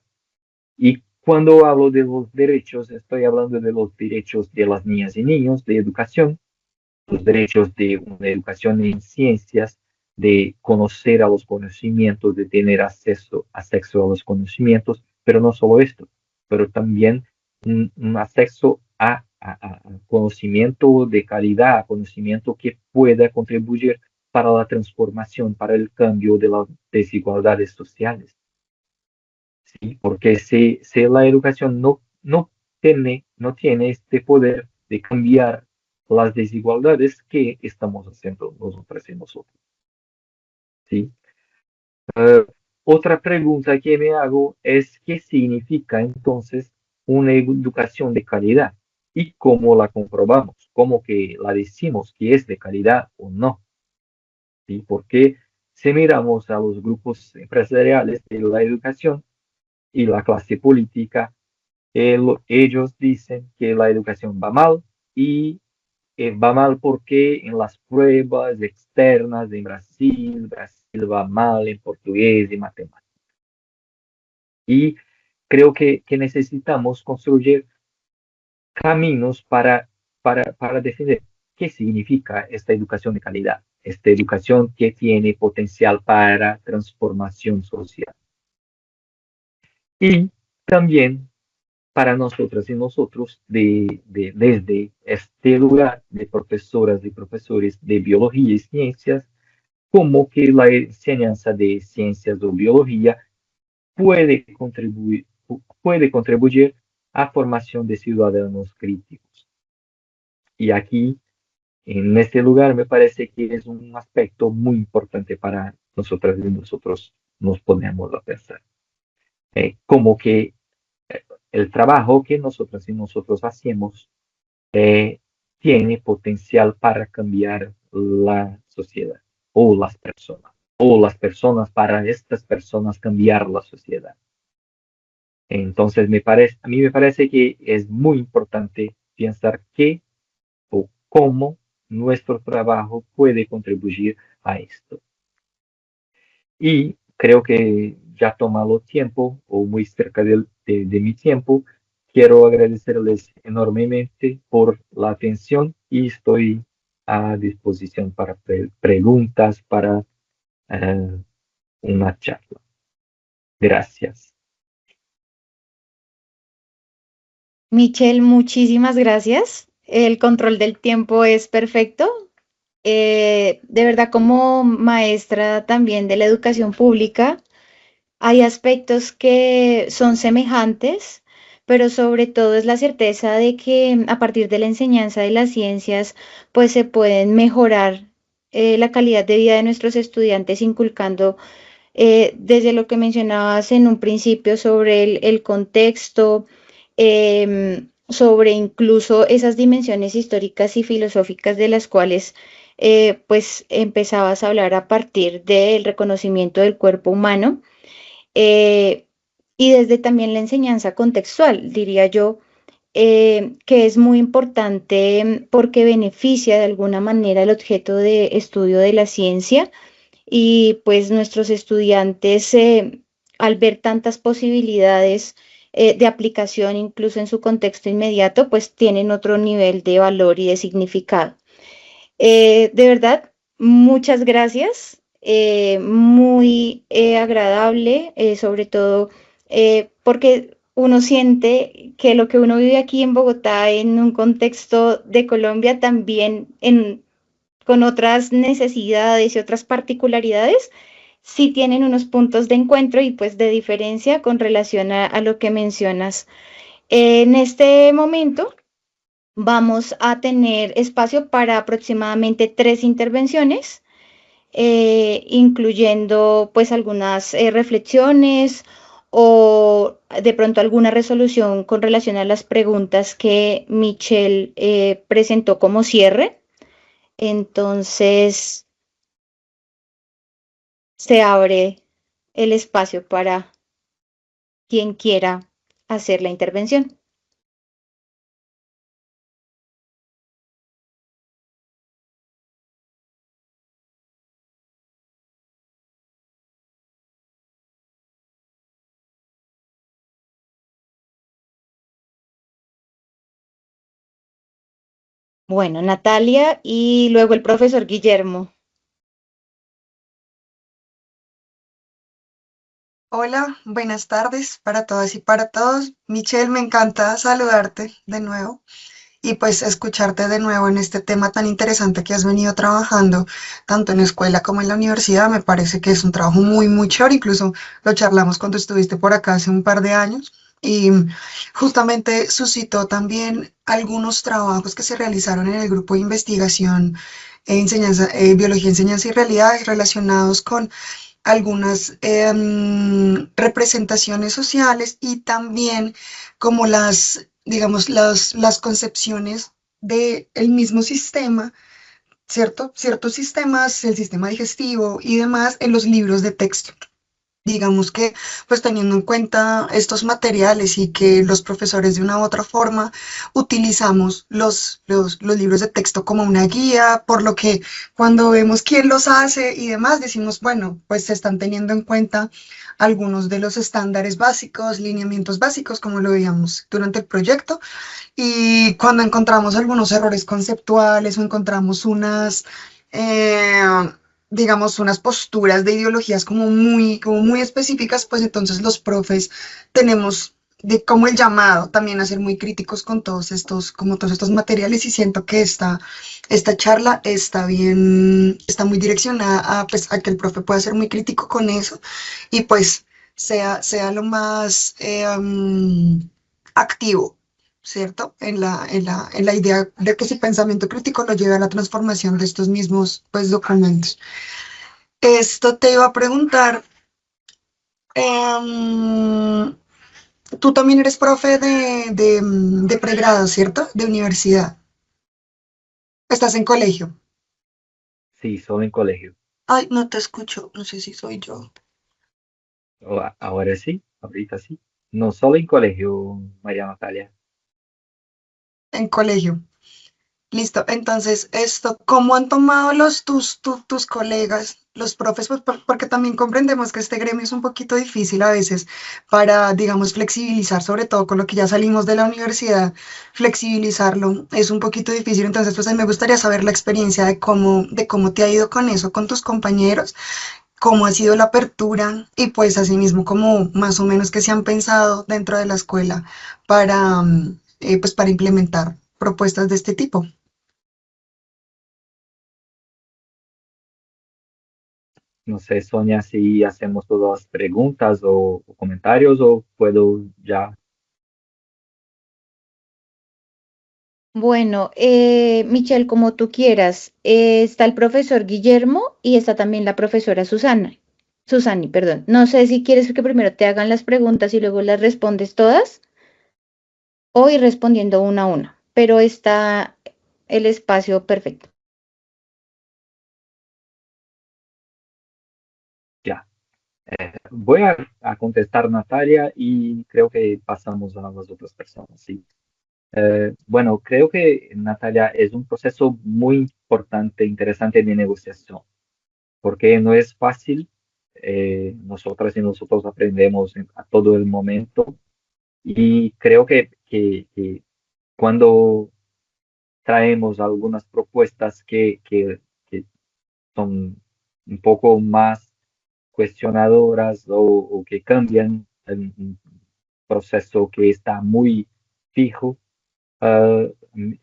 Y cuando hablo de los derechos, estoy hablando de los derechos de las niñas y niños de educación, los derechos de una educación en ciencias, de conocer a los conocimientos, de tener acceso a los conocimientos, pero no solo esto, pero también un acceso a conocimiento de calidad, a conocimiento que pueda contribuir para la transformación, para el cambio de las desigualdades sociales. ¿Sí? Porque si la educación no tiene este poder de cambiar las desigualdades que estamos haciendo nosotras y nosotros. ¿Sí? Eh, Otra pregunta que me hago es qué significa entonces una educación de calidad y cómo la comprobamos, cómo que la decimos que es de calidad o no. ¿Sí? Porque si miramos a los grupos empresariales de la educación y la clase política, ellos dicen que la educación va mal y va mal porque en las pruebas externas de Brasil va mal en portugués y matemáticas. Y creo que necesitamos construir caminos para definir qué significa esta educación de calidad, esta educación que tiene potencial para transformación social. Y también para nosotras y nosotros, desde este lugar de profesoras y profesores de biología y ciencias, cómo que la enseñanza de ciencias o biología puede contribuir a formación de ciudadanos críticos. Y aquí, en este lugar, me parece que es un aspecto muy importante para nosotras y nosotros nos ponemos a pensar. Como que el trabajo que nosotras y nosotros hacemos eh, tiene potencial para cambiar la sociedad o las personas para estas personas cambiar la sociedad. Entonces, a mí me parece que es muy importante pensar qué o cómo nuestro trabajo puede contribuir a esto. Y creo que ya tomado tiempo o muy cerca de mi tiempo, quiero agradecerles enormemente por la atención y estoy a disposición para preguntas, para eh, una charla. Gracias. Michelle, muchísimas gracias. El control del tiempo es perfecto. De verdad, como maestra también de la educación pública, hay aspectos que son semejantes, pero sobre todo es la certeza de que a partir de la enseñanza de las ciencias, pues se pueden mejorar la calidad de vida de nuestros estudiantes, inculcando desde lo que mencionabas en un principio sobre el contexto, sobre incluso esas dimensiones históricas y filosóficas de las cuales pues empezabas a hablar a partir del reconocimiento del cuerpo humano, eh, y desde también la enseñanza contextual, diría yo, que es muy importante porque beneficia de alguna manera el objeto de estudio de la ciencia y pues nuestros estudiantes, al ver tantas posibilidades de aplicación, incluso en su contexto inmediato, pues tienen otro nivel de valor y de significado. De verdad, muchas gracias. Muy agradable, sobre todo porque uno siente que lo que uno vive aquí en Bogotá, en un contexto de Colombia, también con otras necesidades y otras particularidades, sí tienen unos puntos de encuentro y pues de diferencia con relación a lo que mencionas. En este momento vamos a tener espacio para aproximadamente 3 intervenciones, incluyendo pues algunas reflexiones o de pronto alguna resolución con relación a las preguntas que Michelle presentó como cierre. Entonces, se abre el espacio para quien quiera hacer la intervención. Bueno, Natalia y luego el profesor Guillermo. Hola, buenas tardes para todas y para todos. Michelle, me encanta saludarte de nuevo y pues escucharte de nuevo en este tema tan interesante que has venido trabajando tanto en la escuela como en la universidad. Me parece que es un trabajo muy, muy chévere. Incluso lo charlamos cuando estuviste por acá hace un par de años y justamente suscitó también algunos trabajos que se realizaron en el grupo de investigación enseñanza, biología, enseñanza y realidades relacionados con algunas representaciones sociales y también como digamos, las concepciones del mismo sistema, ¿cierto? Ciertos sistemas, el sistema digestivo y demás en los libros de texto. Digamos que, pues teniendo en cuenta estos materiales y que los profesores de una u otra forma utilizamos los libros de texto como una guía, por lo que cuando vemos quién los hace y demás, decimos, bueno, pues se están teniendo en cuenta algunos de los estándares básicos, lineamientos básicos, como lo veíamos durante el proyecto, y cuando encontramos algunos errores conceptuales o encontramos eh, digamos, unas posturas de ideologías como muy específicas, pues entonces los profes tenemos de como el llamado también a ser muy críticos con como todos estos materiales y siento que esta charla está bien, está muy direccionada a, pues, a que el profe pueda ser muy crítico con eso y pues sea lo más activo, ¿cierto? En la idea de que su pensamiento crítico lo lleve a la transformación de estos mismos, pues, documentos. Esto te iba a preguntar, em, tú también eres profe de pregrado, ¿cierto? De universidad. Estás en colegio. Sí, solo en colegio. Ay, no te escucho, no sé si soy yo. Ahora sí, ahorita sí. No solo en colegio, María Natalia. En colegio. Listo, entonces esto, ¿cómo han tomado tus colegas, los profes? Pues porque también comprendemos que este gremio es un poquito difícil a veces para, digamos, flexibilizar, sobre todo con lo que ya salimos de la universidad, flexibilizarlo es un poquito difícil. Entonces, pues a mí me gustaría saber la experiencia de cómo te ha ido con eso, con tus compañeros, cómo ha sido la apertura y pues asimismo cómo más o menos que se han pensado dentro de la escuela para, pues para implementar propuestas de este tipo. No sé, Sonia, si hacemos todas las preguntas o comentarios o puedo ya. Bueno, Michelle, como tú quieras, está el profesor Guillermo y está también la profesora Susana. Susani, perdón. No sé si quieres que primero te hagan las preguntas y luego las respondes todas o ir respondiendo una a una, pero está el espacio perfecto. Ya. Voy a contestar Natalia y creo que pasamos a las otras personas, ¿sí? Bueno, creo que Natalia es un proceso muy importante, interesante de negociación, porque no es fácil. Nosotras y nosotros aprendemos a todo el momento y creo que cuando traemos algunas propuestas que son un poco más cuestionadoras o que cambian un proceso que está muy fijo. Ah,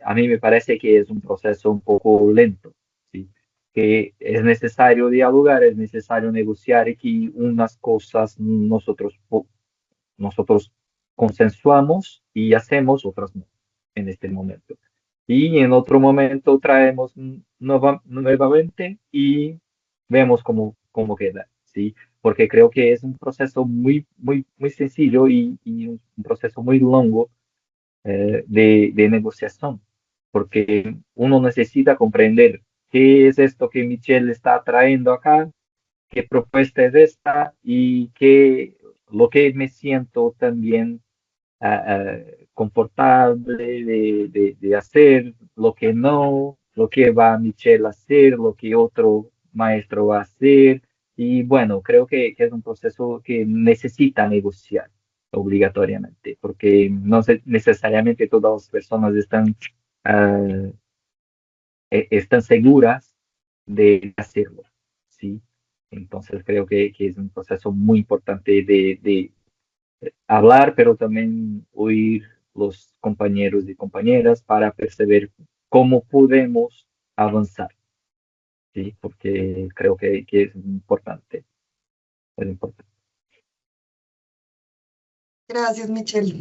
a mí me parece que es un proceso un poco lento, ¿sí? Que es necesario dialogar, es necesario negociar y que unas cosas nosotros consensuamos y hacemos, otras no, en este momento. Y en otro momento traemos nuevamente y vemos cómo queda, ¿sí? Porque creo que es un proceso muy sencillo y un proceso muy largo de negociación, porque uno necesita comprender qué es esto que Michelle está trayendo acá, qué propuesta es esta y qué lo que me siento también confortable de hacer, lo que no, lo que va Michelle a hacer, lo que otro maestro va a hacer. Y bueno, creo que es un proceso que necesita negociar obligatoriamente, porque no necesariamente todas las personas ah, están seguras de hacerlo, ¿sí? Entonces creo que es un proceso muy importante de hablar, pero también oír los compañeros y compañeras para perceber cómo podemos avanzar, ¿sí? Porque creo que es importante, es importante. Gracias, Michelle.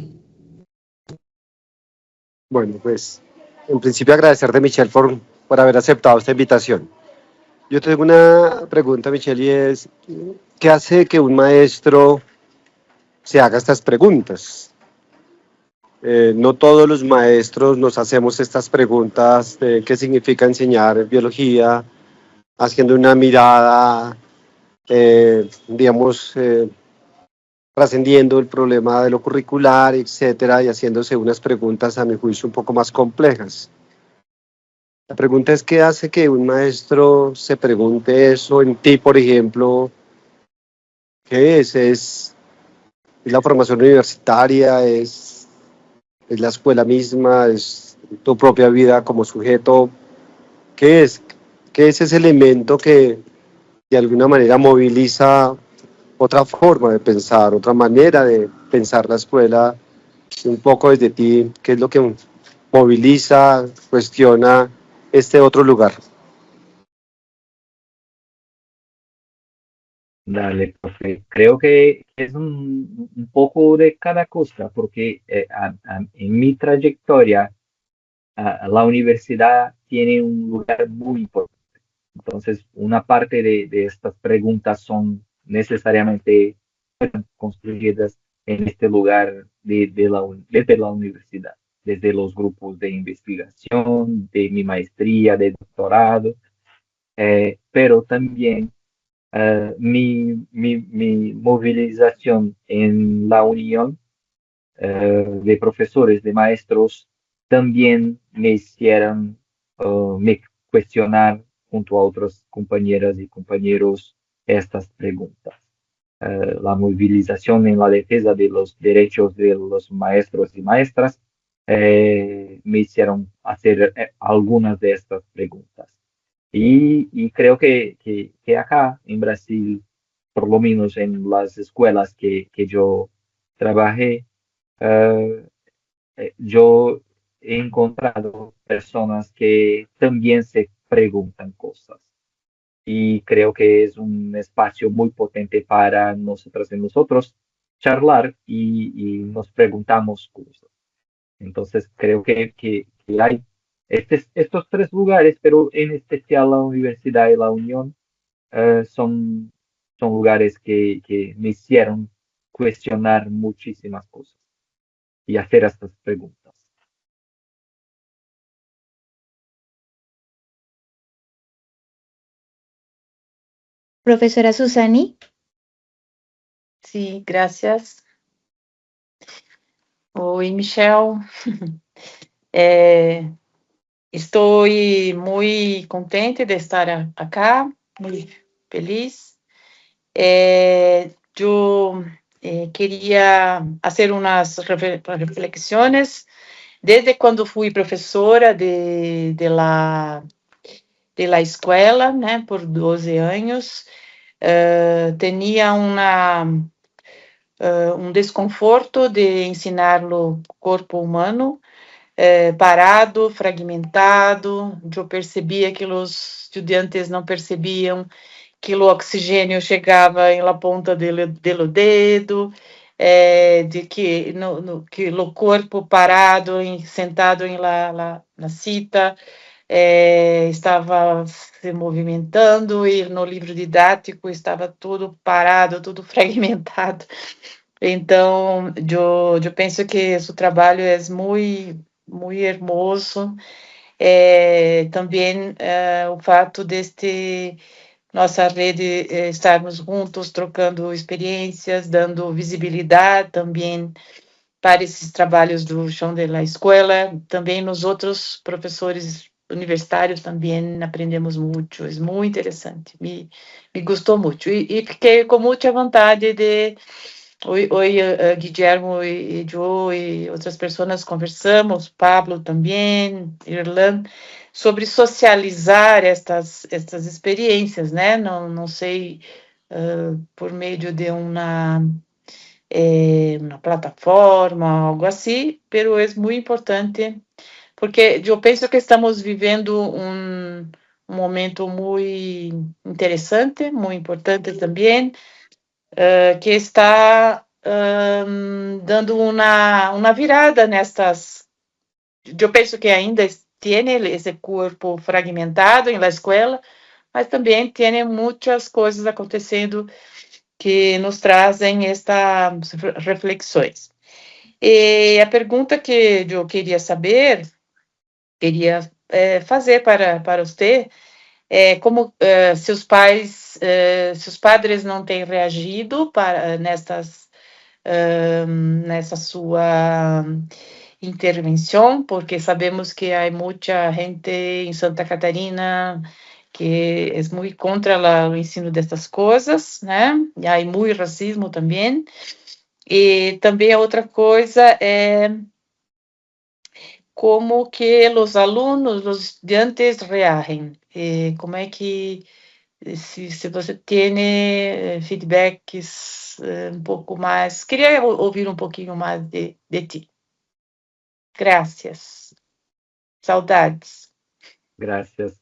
Bueno, pues en principio agradecerte, Michelle, por haber aceptado esta invitación. Yo tengo una pregunta, Michelle, y es, ¿qué hace que un maestro se haga estas preguntas? No todos los maestros nos hacemos estas preguntas de qué significa enseñar biología, haciendo una mirada, digamos, trascendiendo el problema de lo curricular, etcétera, y haciéndose unas preguntas, a mi juicio, un poco más complejas. La pregunta es, ¿qué hace que un maestro se pregunte eso en ti, por ejemplo? ¿Qué es? ¿Es la formación universitaria? ¿Es la escuela misma? ¿Es tu propia vida como sujeto? ¿Qué es? ¿Qué es ese elemento que de alguna manera moviliza otra forma de pensar, otra manera de pensar la escuela? Un poco desde ti, ¿qué es lo que moviliza, cuestiona este otro lugar? Dale, profe. Creo que es un poco de cada cosa, porque en mi trayectoria, la universidad tiene un lugar muy importante. Entonces, una parte de estas preguntas son necesariamente construidas en este lugar desde la universidad, desde los grupos de investigación, de mi maestría, de doctorado, pero también mi movilización en la unión de profesores, de maestros, también me hicieron me cuestionar junto a otras compañeras y compañeros estas preguntas. La movilización en la defensa de los derechos de los maestros y maestras me hicieron hacer algunas de estas preguntas. Y creo que acá en Brasil, por lo menos en las escuelas que yo trabajé, eh, yo he encontrado personas que también se preguntan cosas y creo que es un espacio muy potente para nosotras y nosotros charlar y nos preguntamos cosas. Entonces creo que hay estos tres lugares, pero en especial la universidad y la Unión son lugares que me hicieron cuestionar muchísimas cosas y hacer estas preguntas. Profesora Susani. Sí, gracias. Oi, Michel. Estou muito contente de estar acá, muito feliz. Eu queria fazer umas reflexões desde quando fui professora de la escola, né, por 12 anos. Tinha um desconforto de ensinar o corpo humano parado, fragmentado. Eu percebia que os estudantes não percebiam que o oxigênio chegava na ponta do dedo, de que que o corpo parado, sentado na cita, estava se movimentando, e no livro didático estava tudo parado, tudo fragmentado. Então, eu penso que esse trabalho é muito hermoso. Também o fato deste nossa rede estarmos juntos, trocando experiências, dando visibilidade também para esses trabalhos do chão da escola. Também nos outros professores universitários também aprendemos muito, é muito interessante, me gostou muito. E fiquei com muita vontade de... Oi, Guilhermo e Joe e outras pessoas conversamos, Pablo também, Irlanda, sobre socializar estas experiências, né? Não sei, por meio de uma plataforma, algo assim, pero é muito importante, porque eu penso que estamos vivendo um momento muito interessante, muito importante também, que está dando uma virada nestas. Eu penso que ainda tem esse corpo fragmentado na escola, mas também tem muitas coisas acontecendo que nos trazem estas reflexões. E a pergunta que eu queria fazer para você, como seus padres não têm reagido nessa sua intervenção, porque sabemos que há muita gente em Santa Catarina que é muito contra o ensino dessas coisas, né? E há muito racismo também. E também a outra coisa é como que os alunos, os estudantes reagem. Como é que, se você tem feedbacks um pouco mais... Queria ouvir um pouquinho mais de ti. Graças. Saudades. Gracias,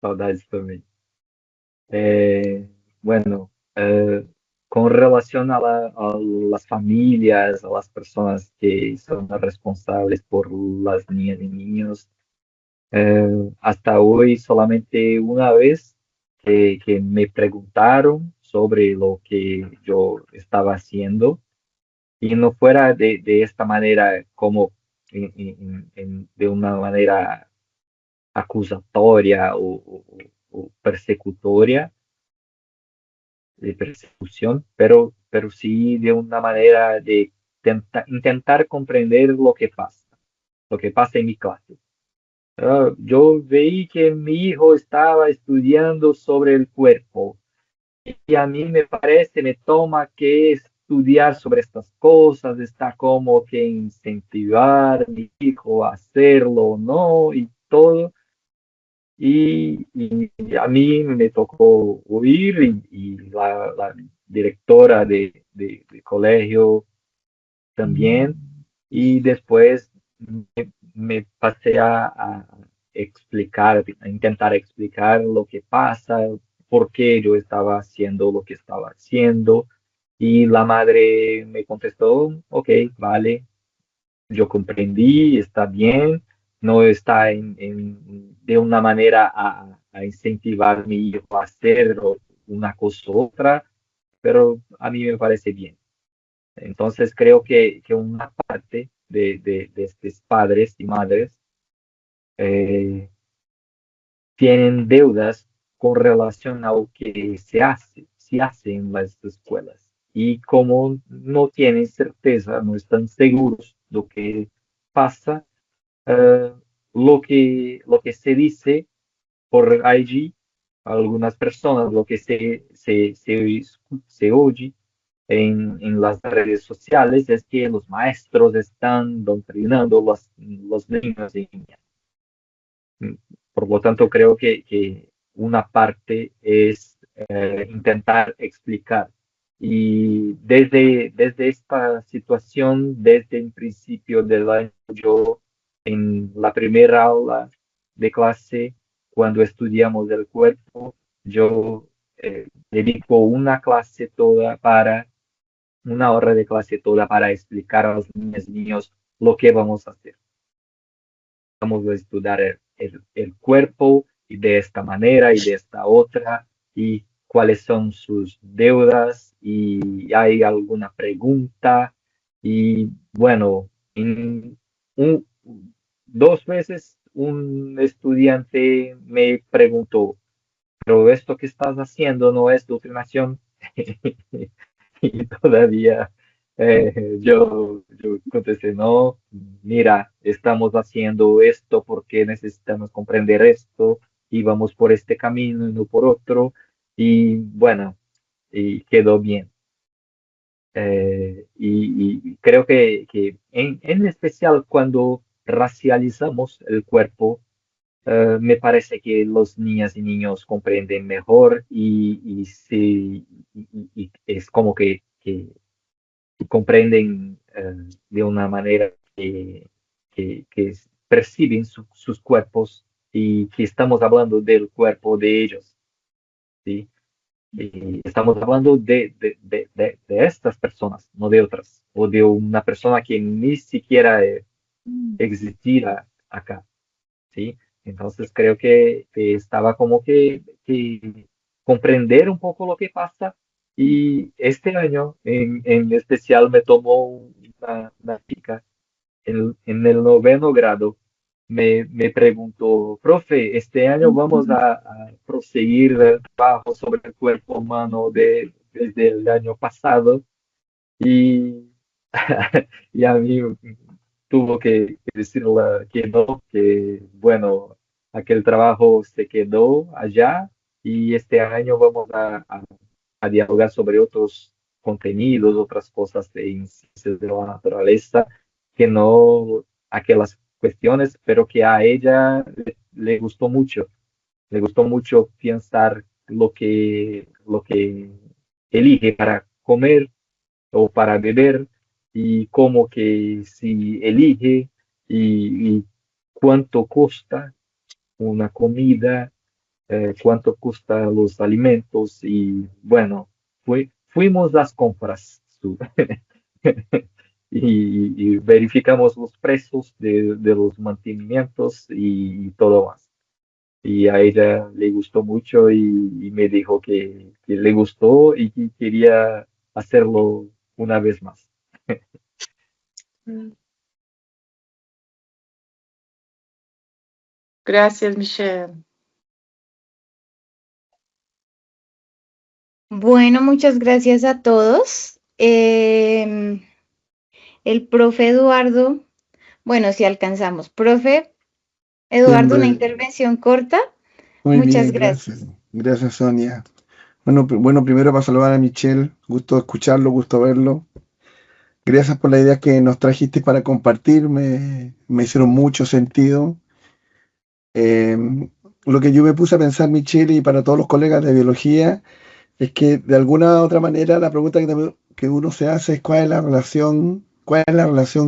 saudades también. Bueno, con relación a las familias, a las personas que son responsables por las niñas y niños, hasta hoy solamente una vez que me preguntaron sobre lo que yo estaba haciendo, y no fuera de esta manera como de una manera acusatoria o persecutoria, de persecución, pero sí de una manera de intentar comprender lo que pasa en mi clase. Yo veí que mi hijo estaba estudiando sobre el cuerpo y a mí me parece, me toma que estudiar sobre estas cosas, está como que incentivar a mi hijo a hacerlo o no y todo. Y a mí me tocó oír y la directora de colegio también. Y después me pasé a explicar, a intentar explicar lo que pasa, por qué yo estaba haciendo lo que estaba haciendo. Y la madre me contestó, ok, vale, yo comprendí, está bien, no está de una manera a incentivar a mi hijo a hacer una cosa u otra, pero a mí me parece bien. Entonces creo que una parte de estos padres y madres eh, tienen deudas con relación a lo que se hace en las escuelas. Y como no tienen certeza, no están seguros de lo que pasa, eh, lo que se dice por allí, algunas personas, lo que se oye en las redes sociales es que los maestros están doctrinando los niños y niñas. Por lo tanto, creo que una parte es intentar explicar. Y desde esta situación, desde el principio del año, yo en la primera aula de clase, cuando estudiamos el cuerpo, yo dedico una hora de clase toda para explicar a los niños y niños lo que vamos a hacer. Vamos a estudiar el cuerpo y de esta manera y de esta otra y cuáles son sus deudas y hay alguna pregunta y bueno, en un- 2 veces un estudiante me preguntó, pero esto que estás haciendo no es doctrinación. Y todavía yo contesté, no, mira, estamos haciendo esto porque necesitamos comprender esto y vamos por este camino y no por otro. Y bueno, y quedó bien. Y creo que en especial cuando racializamos el cuerpo, me parece que los niñas y niños comprenden mejor y es como que comprenden de una manera que perciben sus cuerpos y que estamos hablando del cuerpo de ellos, ¿sí? Y estamos hablando de estas personas, no de otras, o de una persona que ni siquiera existirá acá. ¿Sí? Entonces creo que estaba como que comprender un poco lo que pasa y este año en especial me tomó una chica en el 9º grado, me preguntó, profe, este año vamos a proseguir el trabajo sobre el cuerpo humano desde el año pasado y, y a mí tuvo que decirle que no, que bueno, aquel trabajo se quedó allá y este año vamos a dialogar sobre otros contenidos, otras cosas de ciencias de la naturaleza, que no aquellas cuestiones, pero que a ella le gustó mucho. Le gustó mucho pensar lo que elige para comer o para beber y como que si elige y cuánto cuesta una comida, cuánto cuesta los alimentos y bueno, fuimos las compras y verificamos los precios de los mantenimientos y todo más. Y a ella le gustó mucho y me dijo que le gustó y que quería hacerlo una vez más. Gracias, Michelle. Bueno, muchas gracias a todos. El profe Eduardo, bueno, si alcanzamos. Profe Eduardo, una Siempre, intervención corta. muy Muchas bien, gracias. gracias. Gracias, Sonia. Bueno, primero para saludar a Michelle, gusto escucharlo, gusto verlo. Gracias por la idea que nos trajiste para compartir, me hicieron mucho sentido. Eh, lo que yo me puse a pensar, Michelle, y para todos los colegas de biología, es que de alguna u otra manera la pregunta que uno se hace es cuál es la relación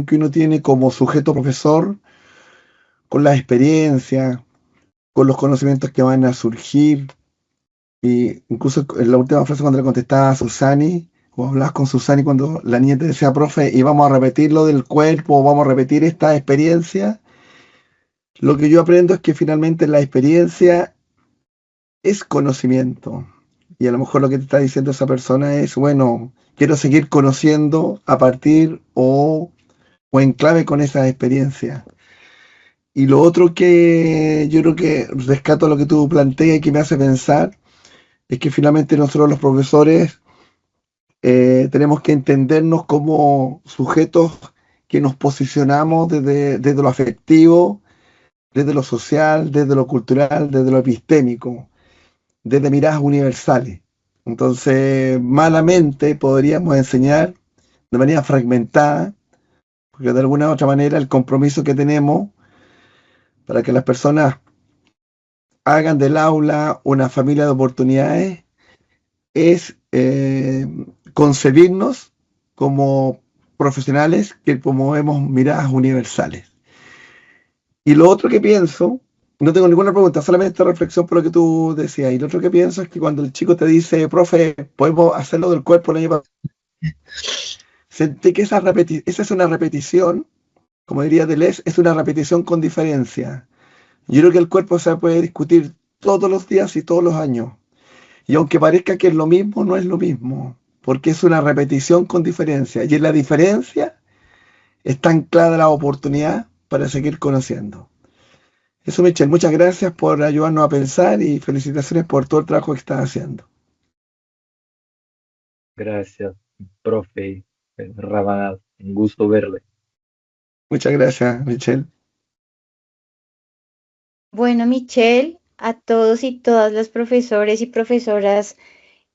que uno tiene como sujeto profesor con las experiencias, con los conocimientos que van a surgir. Y incluso en la última frase cuando le contestaba a Susani, o hablabas con Susana y cuando la niña te decía, profe, y vamos a repetir lo del cuerpo, o vamos a repetir esta experiencia, lo que yo aprendo es que finalmente la experiencia es conocimiento. Y a lo mejor lo que te está diciendo esa persona es, bueno, quiero seguir conociendo a partir o en clave con esa experiencia. Y lo otro que yo creo que rescato lo que tú planteas y que me hace pensar es que finalmente nosotros los profesores tenemos que entendernos como sujetos que nos posicionamos desde lo afectivo, desde lo social, desde lo cultural, desde lo epistémico, desde miradas universales. Entonces, malamente podríamos enseñar de manera fragmentada, porque de alguna u otra manera el compromiso que tenemos para que las personas hagan del aula una familia de oportunidades es concebirnos como profesionales que promovemos miradas universales. Y lo otro que pienso, no tengo ninguna pregunta, solamente reflexión por lo que tú decías, y lo otro que pienso es que cuando el chico te dice, profe, podemos hacerlo del cuerpo el año pasado, sentí que esa es una repetición, como diría Deleuze, es una repetición con diferencia. Yo creo que el cuerpo se puede discutir todos los días y todos los años. Y aunque parezca que es lo mismo, no es lo mismo, porque es una repetición con diferencia. Y en la diferencia está anclada la oportunidad para seguir conociendo. Eso, Michelle, muchas gracias por ayudarnos a pensar y felicitaciones por todo el trabajo que estás haciendo. Gracias, profe Rabanal. Un gusto verle. Muchas gracias, Michelle. Bueno, Michelle, a todos y todas los profesores y profesoras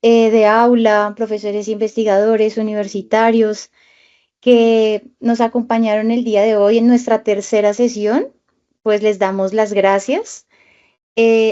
de aula, profesores investigadores universitarios que nos acompañaron el día de hoy en nuestra tercera sesión, pues les damos las gracias.